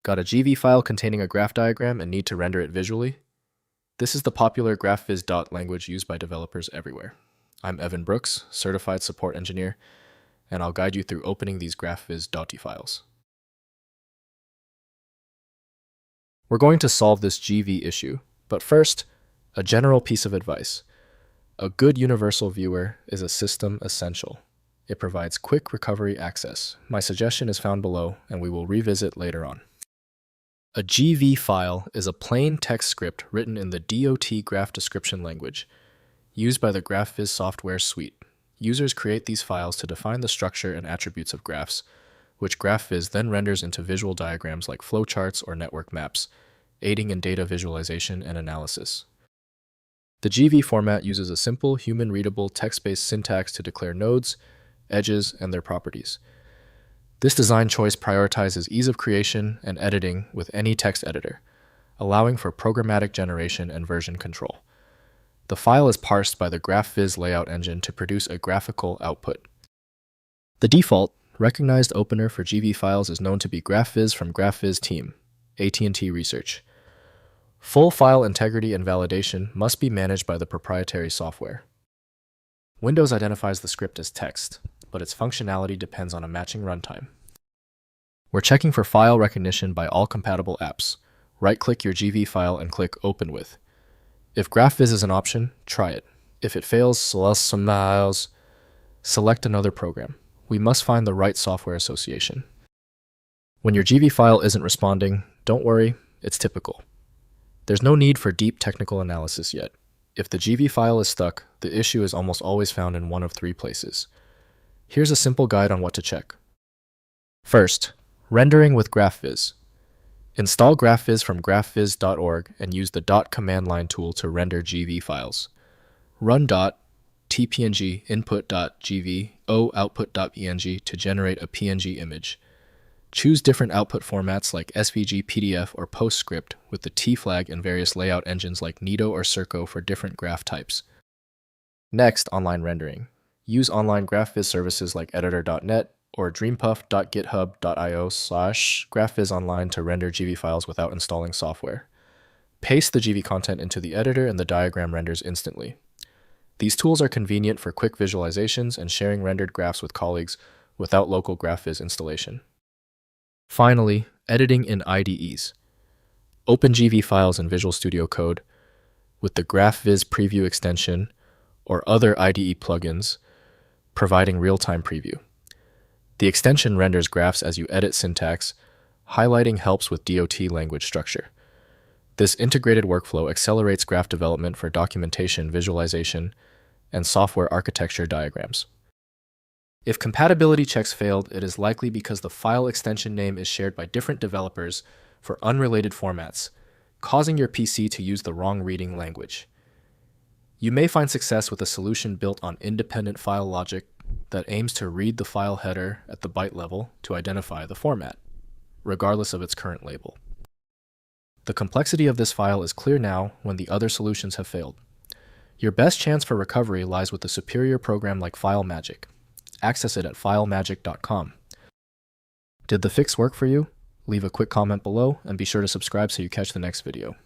Got a GV file containing a graph diagram and need to render it visually? This is the popular Graphviz language used by developers everywhere. I'm Evan Brooks, Certified Support Engineer, and I'll guide you through opening these Graphviz files. We're going to solve this GV issue, but first, a general piece of advice. A good universal viewer is a system essential. It provides quick recovery access. My suggestion is found below, and we will revisit later on. A GV file is a plain text script written in the DOT graph description language, used by the Graphviz software suite. Users create these files to define the structure and attributes of graphs, which Graphviz then renders into visual diagrams like flowcharts or network maps, aiding in data visualization and analysis. The GV format uses a simple, human-readable, text-based syntax to declare nodes, edges, and their properties. This design choice prioritizes ease of creation and editing with any text editor, allowing for programmatic generation and version control. The file is parsed by the Graphviz layout engine to produce a graphical output. The default, recognized opener for GV files is known to be Graphviz from Graphviz team, AT&T Research. Full file integrity and validation must be managed by the proprietary software. Windows identifies the script as text, but its functionality depends on a matching runtime. We're checking for file recognition by all compatible apps. Right-click your GV file and click Open With. If Graphviz is an option, try it. If it fails, select another program. We must find the right software association. When your GV file isn't responding, don't worry, it's typical. There's no need for deep technical analysis yet. If the GV file is stuck, the issue is almost always found in one of three places. Here's a simple guide on what to check. First, rendering with Graphviz. Install Graphviz from graphviz.org and use the command line tool to render GV files. Run .tpng input.gv output.png to generate a PNG image. Choose different output formats like SVG, PDF, or PostScript with the T flag and various layout engines like Nito or Circo for different graph types. Next, online rendering. Use online Graphviz services like editor.net or dreampuff.github.io/graphvizonline to render GV files without installing software. Paste the GV content into the editor and the diagram renders instantly. These tools are convenient for quick visualizations and sharing rendered graphs with colleagues without local Graphviz installation. Finally, editing in IDEs. Open GV files in Visual Studio Code with the Graphviz preview extension or other IDE plugins, providing real-time preview. The extension renders graphs as you edit syntax. Highlighting helps with DOT language structure. This integrated workflow accelerates graph development for documentation, visualization, and software architecture diagrams. If compatibility checks failed, it is likely because the file extension name is shared by different developers for unrelated formats, causing your PC to use the wrong reading language. You may find success with a solution built on independent file logic that aims to read the file header at the byte level to identify the format, regardless of its current label. The complexity of this file is clear now when the other solutions have failed. Your best chance for recovery lies with a superior program like FileMagick. Access it at filemagick.com. Did the fix work for you? Leave a quick comment below and be sure to subscribe so you catch the next video.